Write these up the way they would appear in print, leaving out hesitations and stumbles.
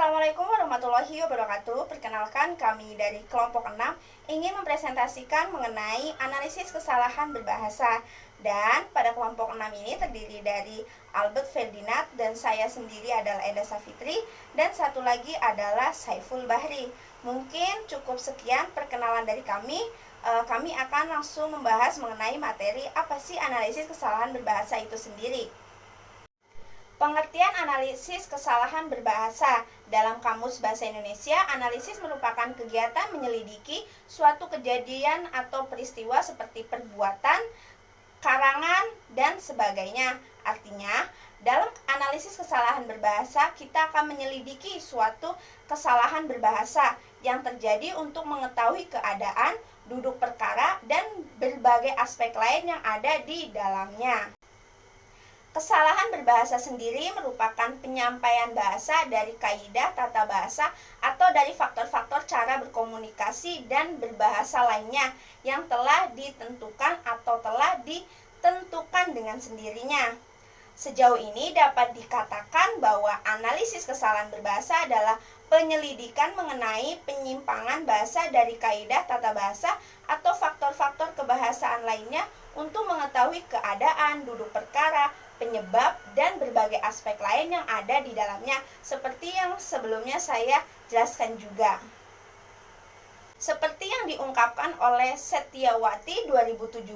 Assalamualaikum warahmatullahi wabarakatuh. Perkenalkan, kami dari kelompok 6 ingin mempresentasikan mengenai analisis kesalahan berbahasa. Dan pada kelompok 6 ini terdiri dari Albert Ferdinand dan saya sendiri adalah Eda Safitri, dan satu lagi adalah Saiful Bahri. Mungkin cukup sekian perkenalan dari kami. Kami akan langsung membahas mengenai materi apa sih analisis kesalahan berbahasa itu sendiri. Pengertian analisis kesalahan berbahasa. Dalam Kamus Bahasa Indonesia, analisis merupakan kegiatan menyelidiki suatu kejadian atau peristiwa seperti perbuatan, karangan, dan sebagainya. Artinya, dalam analisis kesalahan berbahasa, kita akan menyelidiki suatu kesalahan berbahasa yang terjadi untuk mengetahui keadaan, duduk perkara, dan berbagai aspek lain yang ada di dalamnya. Kesalahan berbahasa sendiri merupakan penyampaian bahasa dari kaidah tata bahasa atau dari faktor-faktor cara berkomunikasi dan berbahasa lainnya yang telah ditentukan atau telah ditentukan dengan sendirinya. Sejauh ini dapat dikatakan bahwa analisis kesalahan berbahasa adalah penyelidikan mengenai penyimpangan bahasa dari kaidah tata bahasa atau faktor-faktor kebahasaan lainnya untuk mengetahui keadaan, duduk perkara, penyebab, dan berbagai aspek lain yang ada di dalamnya, seperti yang sebelumnya saya jelaskan juga. Seperti yang diungkapkan oleh Setiawati 2017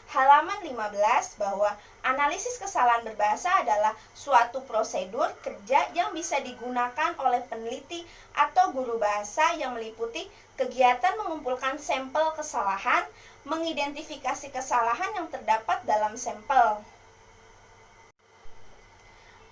halaman 15 bahwa analisis kesalahan berbahasa adalah suatu prosedur kerja yang bisa digunakan oleh peneliti atau guru bahasa yang meliputi kegiatan mengumpulkan sampel kesalahan, mengidentifikasi kesalahan yang terdapat dalam sampel.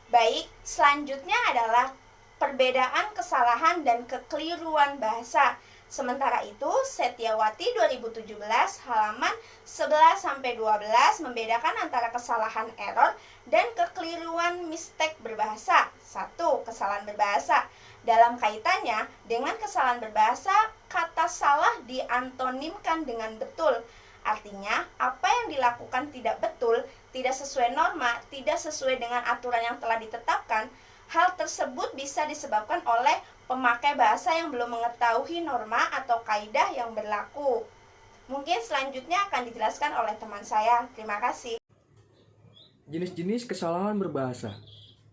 Baik, selanjutnya adalah perbedaan kesalahan dan kekeliruan bahasa. Sementara itu, Setiawati 2017 halaman 11-12 membedakan antara kesalahan error dan kekeliruan mistake berbahasa. 1. Kesalahan berbahasa. Dalam kaitannya dengan kesalahan berbahasa, kata salah diantonimkan dengan betul. Artinya, apa yang dilakukan tidak betul, tidak sesuai norma, tidak sesuai dengan aturan yang telah ditetapkan. Hal tersebut bisa disebabkan oleh pemakai bahasa yang belum mengetahui norma atau kaidah yang berlaku. Mungkin selanjutnya akan dijelaskan oleh teman saya. Terima kasih. Jenis-jenis kesalahan berbahasa.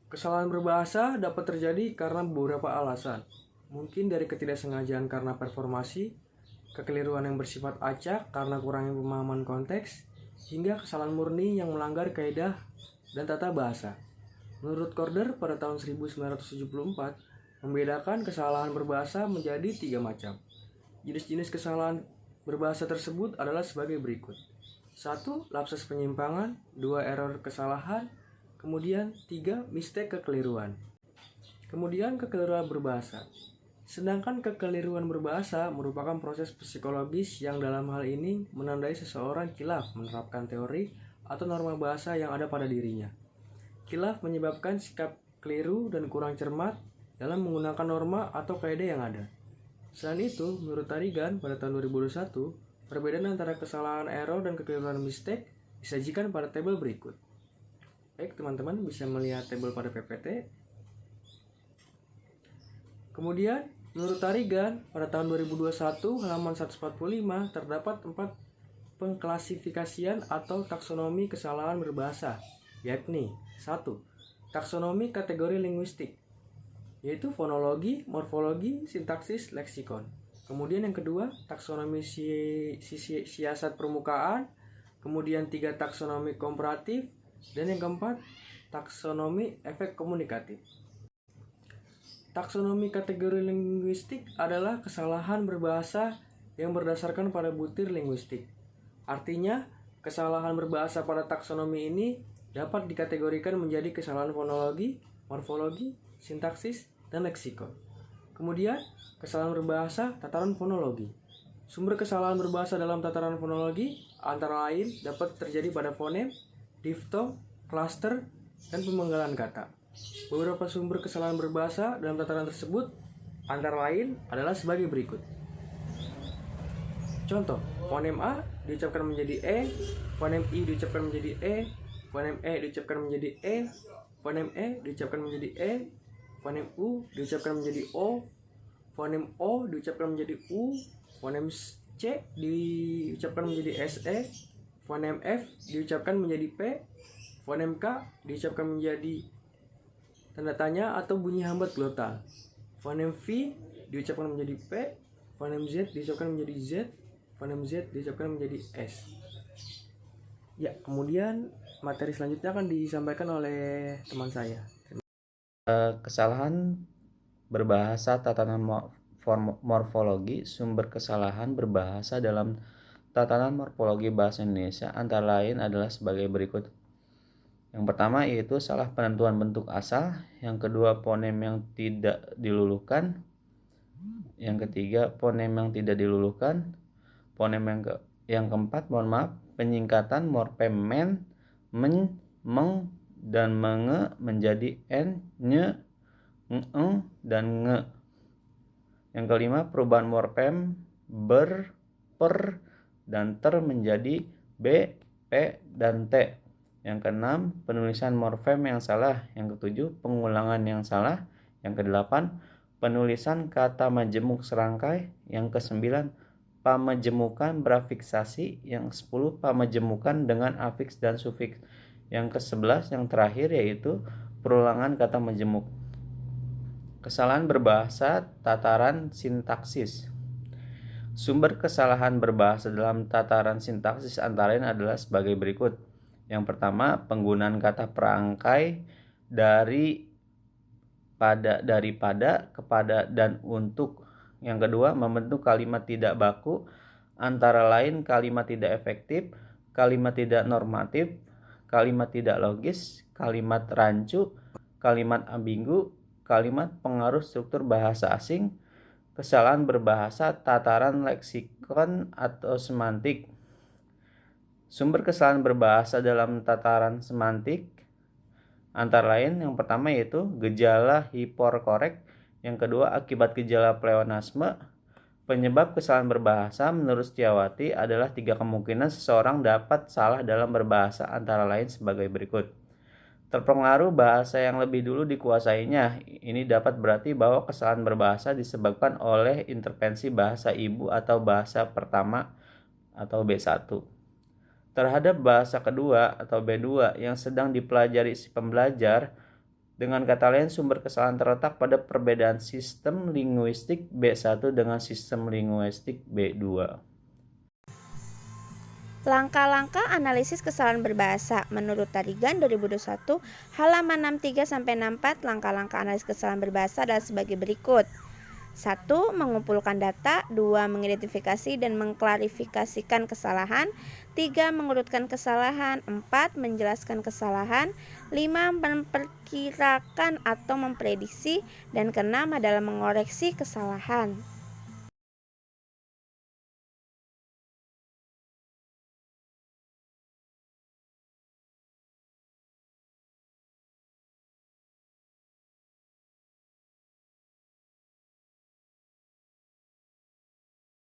Kesalahan berbahasa dapat terjadi karena beberapa alasan. Mungkin dari ketidaksengajaan karena performasi, kekeliruan yang bersifat acak karena kurangnya pemahaman konteks, hingga kesalahan murni yang melanggar kaidah dan tata bahasa. Menurut Corder pada tahun 1974, membedakan kesalahan berbahasa menjadi 3 macam. Jenis-jenis kesalahan berbahasa tersebut adalah sebagai berikut. 1. Lapses penyimpangan. 2. Error kesalahan. Kemudian 3. Mistake kekeliruan. Kemudian kekeliruan berbahasa. Sedangkan kekeliruan berbahasa merupakan proses psikologis yang dalam hal ini menandai seseorang khilaf menerapkan teori atau norma bahasa yang ada pada dirinya. Khilaf menyebabkan sikap keliru dan kurang cermat dalam menggunakan norma atau kaidah yang ada. Selain itu, menurut Tarigan pada tahun 2021, perbedaan antara kesalahan error dan kekeliruan mistake disajikan pada tabel berikut. Baik, teman-teman bisa melihat tabel pada PPT. Kemudian, menurut Tarigan, pada tahun 2021 halaman 145 terdapat 4 pengklasifikasian atau taksonomi kesalahan berbahasa, yakni 1. Taksonomi kategori linguistik, yaitu fonologi, morfologi, sintaksis, leksikon. Kemudian yang kedua, taksonomi siasat permukaan, kemudian 3 taksonomi komparatif, dan yang keempat, taksonomi efek komunikatif. Taksonomi kategori linguistik adalah kesalahan berbahasa yang berdasarkan pada butir linguistik. Artinya, kesalahan berbahasa pada taksonomi ini dapat dikategorikan menjadi kesalahan fonologi, morfologi, sintaksis, dan leksikon. Kemudian, kesalahan berbahasa tataran fonologi. Sumber kesalahan berbahasa dalam tataran fonologi antara lain dapat terjadi pada fonem, diftong, klaster, dan pemenggalan kata. Beberapa sumber kesalahan berbahasa dalam tataran tersebut antara lain adalah sebagai berikut. Contoh, fonem A diucapkan menjadi E, fonem I diucapkan menjadi E, fonem E diucapkan menjadi E, fonem E diucapkan menjadi E, Fonem U diucapkan menjadi O. Fonem O diucapkan menjadi U. Fonem C diucapkan menjadi SE. Fonem F diucapkan menjadi P. Fonem K diucapkan menjadi tanda tanya atau bunyi hambat glotal. Fonem V diucapkan menjadi P. Fonem Z diucapkan menjadi Z. Fonem Z diucapkan menjadi S. Ya, kemudian materi selanjutnya akan disampaikan oleh teman saya. Kesalahan berbahasa tatanan morfologi. Sumber kesalahan berbahasa dalam tatanan morfologi bahasa Indonesia antara lain adalah sebagai berikut. Yang pertama yaitu salah penentuan bentuk asal. Yang kedua, fonem yang tidak diluluhkan. Yang ketiga, fonem yang tidak diluluhkan. Fonem yang keempat, penyingkatan morfem men, meng, dan menge menjadi n, nye, ng, dan nge. Yang kelima, perubahan morfem ber, per, dan ter menjadi b, p, dan t. Yang keenam, penulisan morfem yang salah. Yang ketujuh, pengulangan yang salah. Yang kedelapan, penulisan kata majemuk serangkai. Yang kesembilan, pamajemukan berafiksasi. Yang 10, pamajemukan dengan afiks dan sufiks. Yang ke-11 yang terakhir yaitu perulangan kata majemuk. Kesalahan berbahasa tataran sintaksis. Sumber kesalahan berbahasa dalam tataran sintaksis antara lain adalah sebagai berikut. Yang pertama, penggunaan kata perangkai daripada, kepada, dan untuk. Yang kedua, membentuk kalimat tidak baku, antara lain kalimat tidak efektif, kalimat tidak normatif, kalimat tidak logis, kalimat rancu, kalimat ambigu, kalimat pengaruh struktur bahasa asing. Kesalahan berbahasa tataran leksikon atau semantik. Sumber kesalahan berbahasa dalam tataran semantik antara lain yang pertama yaitu gejala hiperkorek, yang kedua akibat gejala pleonasme. Penyebab kesalahan berbahasa menurut Setiawati adalah 3 kemungkinan seseorang dapat salah dalam berbahasa antara lain sebagai berikut. Terpengaruh bahasa yang lebih dulu dikuasainya. Ini dapat berarti bahwa kesalahan berbahasa disebabkan oleh intervensi bahasa ibu atau bahasa pertama atau B1. Terhadap bahasa kedua atau B2 yang sedang dipelajari si pembelajar, dengan kata lain sumber kesalahan terletak pada perbedaan sistem linguistik B1 dengan sistem linguistik B2. Langkah-langkah analisis kesalahan berbahasa menurut Tarigan 2021 halaman 63-64. Langkah-langkah analisis kesalahan berbahasa adalah sebagai berikut. 1. Mengumpulkan data. 2. Mengidentifikasi dan mengklarifikasikan kesalahan. 3. Mengurutkan kesalahan. 4. Menjelaskan kesalahan. 5. Memperkirakan atau memprediksi. Dan ke-6 adalah mengoreksi kesalahan.